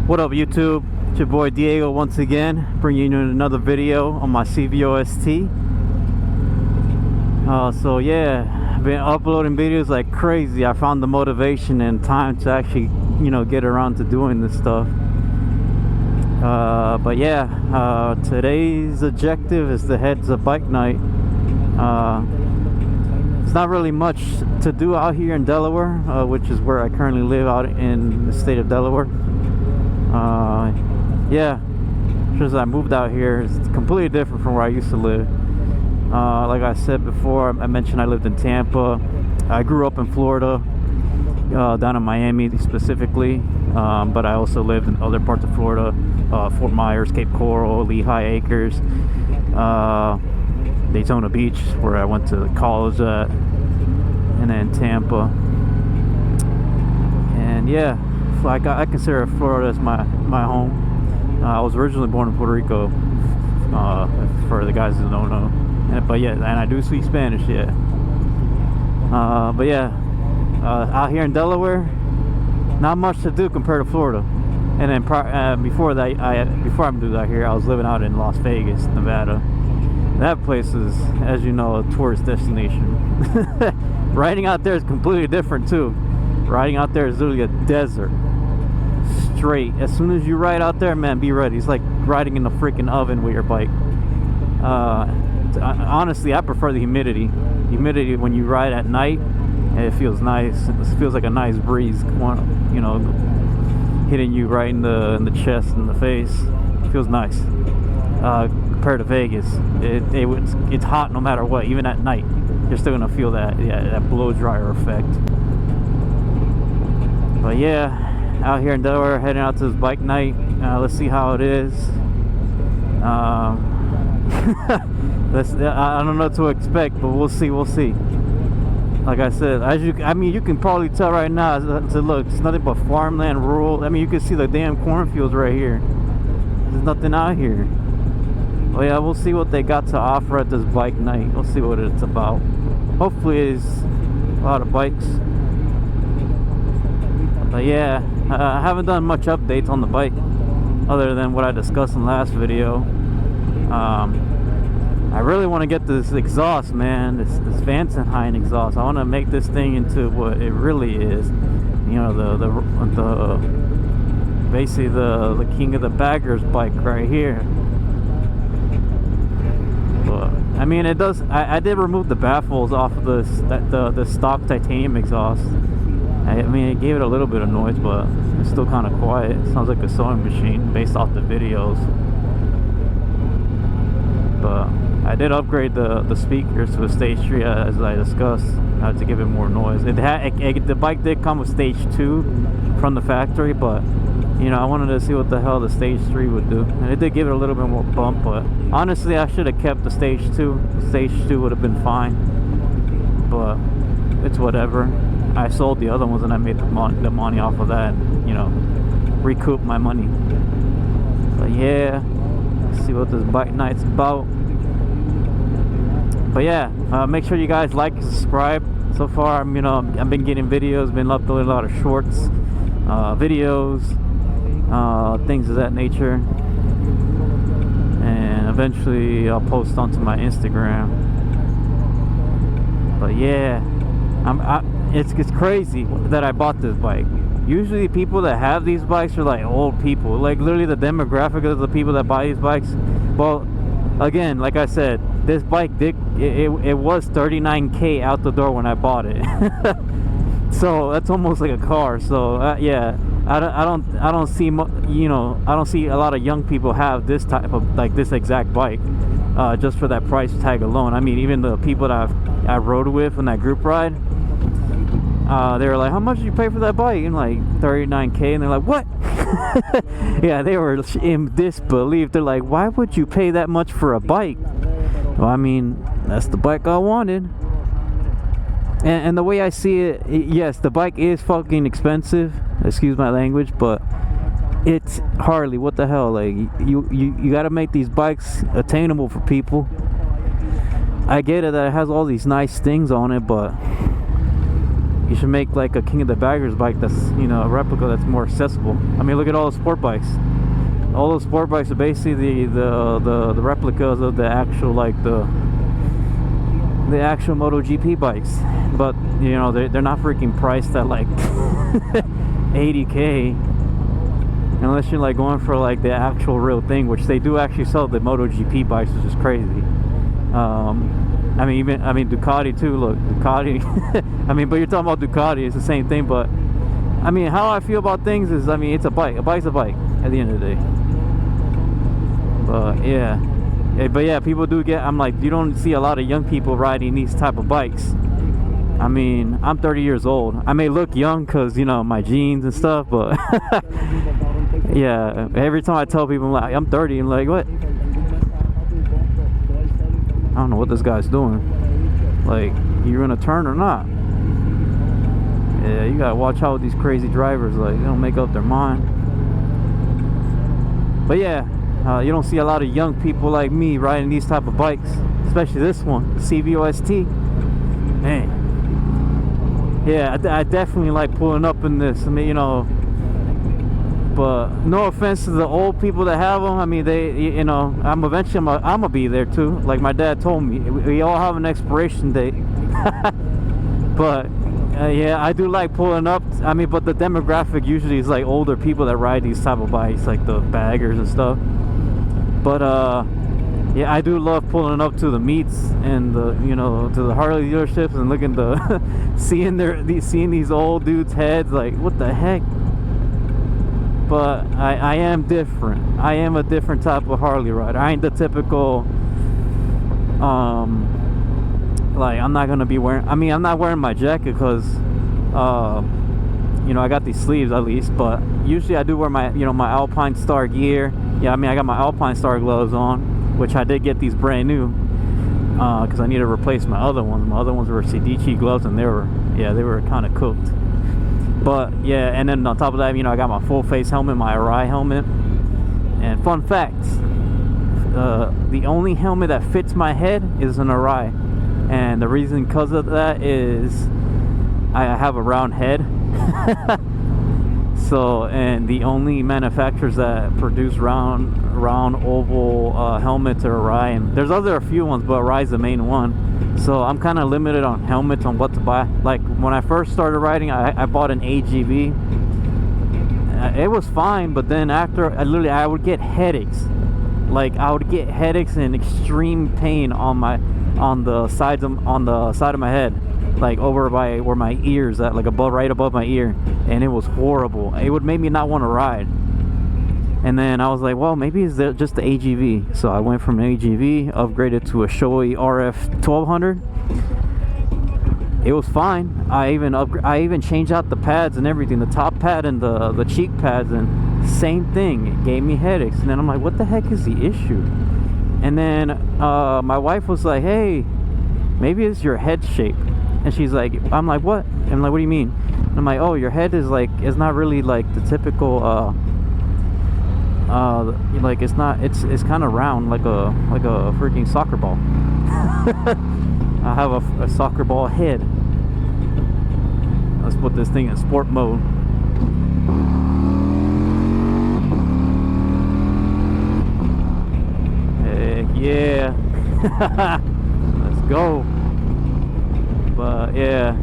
What up, YouTube? It's your boy Diego once again, bringing you another video on my CVO ST. So yeah, I've been uploading videos like crazy. I found the motivation and time to actually, get around to doing this stuff. But yeah, today's objective is to head to bike night. It's not really much to do out here in Delaware, which is where I currently live, out in the state of Delaware. Yeah, just I moved out here. It's completely different from where I used to live. Like I said before, I mentioned I lived in Tampa. I grew up in Florida, down in Miami specifically, but I also lived in other parts of Florida, Fort Myers, Cape Coral, Lehigh Acres, Daytona Beach, where I went to college at, and then Tampa. And yeah, I consider Florida as my home. I was originally born in Puerto Rico, for the guys who don't know. But yeah, and I do speak Spanish, yeah. But yeah, out here in Delaware, not much to do compared to Florida. And then before I moved out here, I was living out in Las Vegas, Nevada. That place is, as you know, a tourist destination. Riding out there is completely different too. Riding out there is literally a desert. Straight. As soon as you ride out there, man, be ready. It's like riding in a freaking oven with your bike. Honestly, I prefer the humidity. Humidity when you ride at night, it feels nice. It feels like a nice breeze, hitting you right in the chest and the face. It feels nice. Compared to Vegas, it's hot no matter what. Even at night, you're still gonna feel that blow dryer effect. But yeah, out here in Delaware, heading out to this bike night. Let's see how it is. I don't know what to expect, but we'll see. Like I said, you can probably tell right now. Look, it's nothing but farmland, rural. I mean, you can see the damn cornfields right here. There's nothing out here. Oh yeah, we'll see what they got to offer at this bike night. We'll see what it's about. Hopefully it's a lot of bikes. But yeah, I haven't done much updates on the bike other than what I discussed in the last video. I really want to get this exhaust, man, this Vansenheim exhaust. I want to make this thing into what it really is. Basically the king of the baggers bike right here. But I mean, it does. I did remove the baffles off of the stock titanium exhaust. I mean, it gave it a little bit of noise, but it's still kind of quiet. It sounds like a sewing machine based off the videos. But I did upgrade the speakers to a stage 3, as I discussed, to give it more noise. The bike did come with stage 2 from the factory, but I wanted to see what the hell the stage 3 would do, and it did give it a little bit more bump. But honestly, I should have kept the stage 2. The stage 2 would have been fine, but it's whatever. I sold the other ones and I made the money off of that, recoup my money. But yeah, let's see what this bike night's about. But yeah, make sure you guys like and subscribe. So far, I've been getting videos, been uploading a lot of shorts, videos, things of that nature, and eventually I'll post onto my Instagram. But yeah, it's crazy that I bought this bike. Usually people that have these bikes are like old people, like literally the demographic of the people that buy these bikes. Well, again, like I said, this bike it was $39K out the door when I bought it. So that's almost like a car. So yeah, I don't see I don't see a lot of young people have this type of, like, this exact bike, just for that price tag alone. I mean, even the people that I rode with in that group ride, they were like, how much did you pay for that bike? And like $39K, and they're like, what? Yeah, they were in disbelief. They're like, why would you pay that much for a bike? Well, I mean, that's the bike I wanted. And the way I see it, yes, the bike is fucking expensive, excuse my language, but it's Harley. What the hell? Like, you gotta make these bikes attainable for people. I get it that it has all these nice things on it, but you should make like a King of the Baggers bike that's, you know, a replica that's more accessible. I mean, look at all the sport bikes. All those sport bikes are basically the replicas of the actual, like the actual MotoGP bikes, but you know, they're not freaking priced at like 80K, unless you're like going for like the actual real thing, which they do actually sell the MotoGP bikes, which is crazy. I mean Ducati too. Look, Ducati. I mean, but you're talking about Ducati, it's the same thing. But I mean, how I feel about things is, I mean, it's a bike. A bike's a bike at the end of the day. But yeah, people do get, I'm like, you don't see a lot of young people riding these type of bikes. I mean, I'm 30 years old. I may look young because, you know, my genes and stuff, but yeah, every time I tell people, I'm like, I'm 30, I'm like, what? I don't know what this guy's doing. Like, you gonna turn or not? Yeah, you gotta watch out with these crazy drivers. Like, they don't make up their mind. But yeah, you don't see a lot of young people like me riding these type of bikes, especially this one, the CVO ST. Man, yeah, I definitely like pulling up in this. I mean, you know, but no offense to the old people that have them. I mean, they, you know, I'm gonna be there too. Like my dad told me, we all have an expiration date. But yeah, I do like pulling up. I mean, but the demographic usually is like older people that ride these type of bikes, like the baggers and stuff. But yeah, I do love pulling up to the meets and the, you know, to the Harley dealerships and looking to seeing these old dudes' heads. Like, what the heck? But I am different. I am a different type of Harley rider. I ain't the typical like, I'm not gonna be wearing, I mean, I'm not wearing my jacket because you know, I got these sleeves at least, but usually I do wear my, you know, my Alpine Star gear. Yeah, I mean, I got my Alpine Star gloves on, which I did get these brand new because I need to replace my other ones. My other ones were Cedici gloves, and they were kind of cooked. But yeah, and then on top of that, you know, I got my full face helmet, my Arai helmet. And fun fact, the only helmet that fits my head is an Arai, and the reason because of that is I have a round head. So, and the only manufacturers that produce round oval helmets are Arai, and there's a few ones, but Arai's the main one. So I'm kind of limited on helmets, on what to buy. Like when I first started riding, I bought an AGV. It was fine, but then after, I would get headaches. Like, I would get headaches and extreme pain on the side of my head, like over by where my ears at, like right above my ear, and it was horrible. It would make me not want to ride. And then I was like, well, maybe it's just the AGV. So I went from an AGV, upgraded to a Shoei RF 1200. It was fine. I even changed out the pads and everything, the top pad and the cheek pads, and same thing. It gave me headaches. And then I'm like, what the heck is the issue? And then my wife was like, hey, maybe it's your head shape. And she's like, I'm like, what? And I'm like, what do you mean? And I'm like, oh, your head is like, it's not really like the typical like, it's kind of round, like a freaking soccer ball. I have a soccer ball head. Let's put this thing in sport mode. Heck yeah. Let's go. But yeah,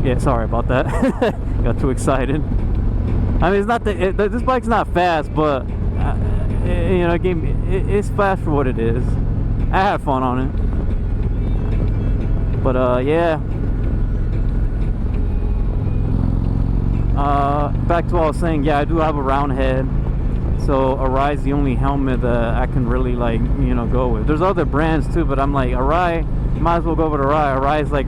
yeah, sorry about that. Got too excited. I mean, it's not this bike's not fast, but you know, it's fast for what it is. I had fun on it. But yeah. Back to what I was saying. Yeah, I do have a round head, so Arai's the only helmet that I can really, like, you know, go with. There's other brands too, but I'm like, Arai, might as well go with Arai. Arai's like,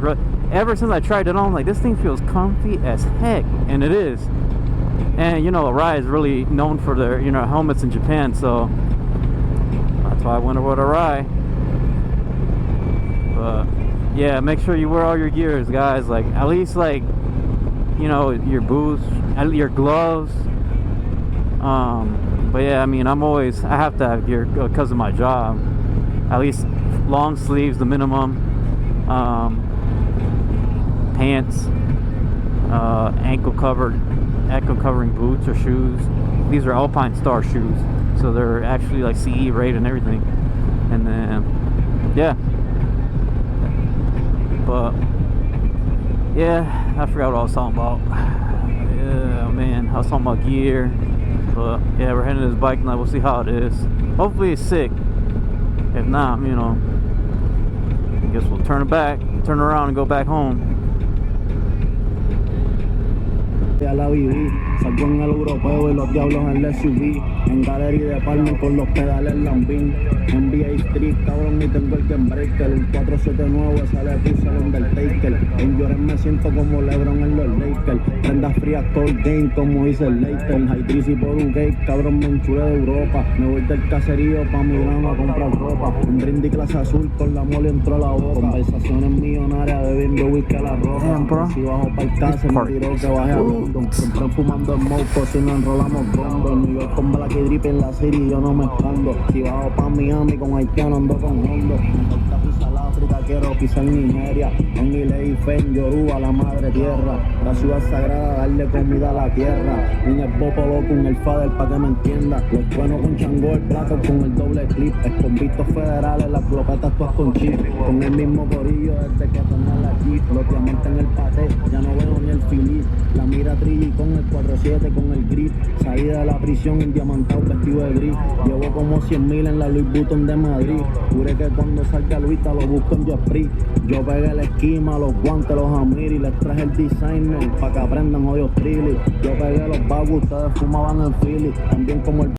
ever since I tried it on, I'm like, this thing feels comfy as heck, and it is. And you know, Arai is really known for their, you know, helmets in Japan, so that's why I went with Arai. But yeah, make sure you wear all your gears, guys. Like, at least, like, you know, your boots, your gloves. But yeah, I mean, I have to have gear because of my job. At least long sleeves, the minimum. Pants, ankle covering boots or shoes. These are Alpine Star shoes, so they're actually like CE rated and everything. And then yeah, but yeah, I forgot what I was talking about. Yeah, man, I was talking about gear. But yeah, we're heading to this bike night. We'll see how it is. Hopefully it's sick. If not, you know, I guess we'll turn around and go back home. Ya la viví, salgo en el europeo y los diablos en el SUV, en galería de palma con los pedales lambín, en VA Street, cabrón, y tengo el Game Breaker, el 479 sale puse el Undertaker, en Llores me siento como LeBron en los Lakers, prendas frías cold game como dice el Laker, high y por un gate, cabrón, me enchulé de Europa, me voy del caserío pa' Milano a comprar ropa, un brindis clase azul con la mole entró a la boca, conversaciones millonarias bebiendo whisky a la ropa, si bajo pa'l casa me tiró que baje a London. Siempre fumando en moco, si no enrolamos bombo. En New York con Black y Drip en la city yo no me escondo. Si bajo pa' Miami con haitiano ando con hondo. Me falta pisar África, quiero pisar Nigeria. En Iley, Fen, Yoruba, la madre tierra. La ciudad sagrada, darle comida a la tierra. En el popo loco, en el fader pa' que me entienda. Los buenos con chango, el plato con el doble clip. Esconvitos federales, las clopetas todas con chip. Con el mismo corillo desde que tomé la jeep. Los diamantes en el paté, ya no veo ni el filip. La mira y con el 47 con el grip, salida de la prisión en diamantado vestido de gris, llevo como 100.000 en la Louis Vuitton de Madrid, juré que cuando salga Luisa lo busco en Joffrey, yo pegué la esquima, los guantes, los amiri, les traje el designer, pa' que aprendan hoyos trilly, yo pegué los bagus, ustedes fumaban en Philly, también como el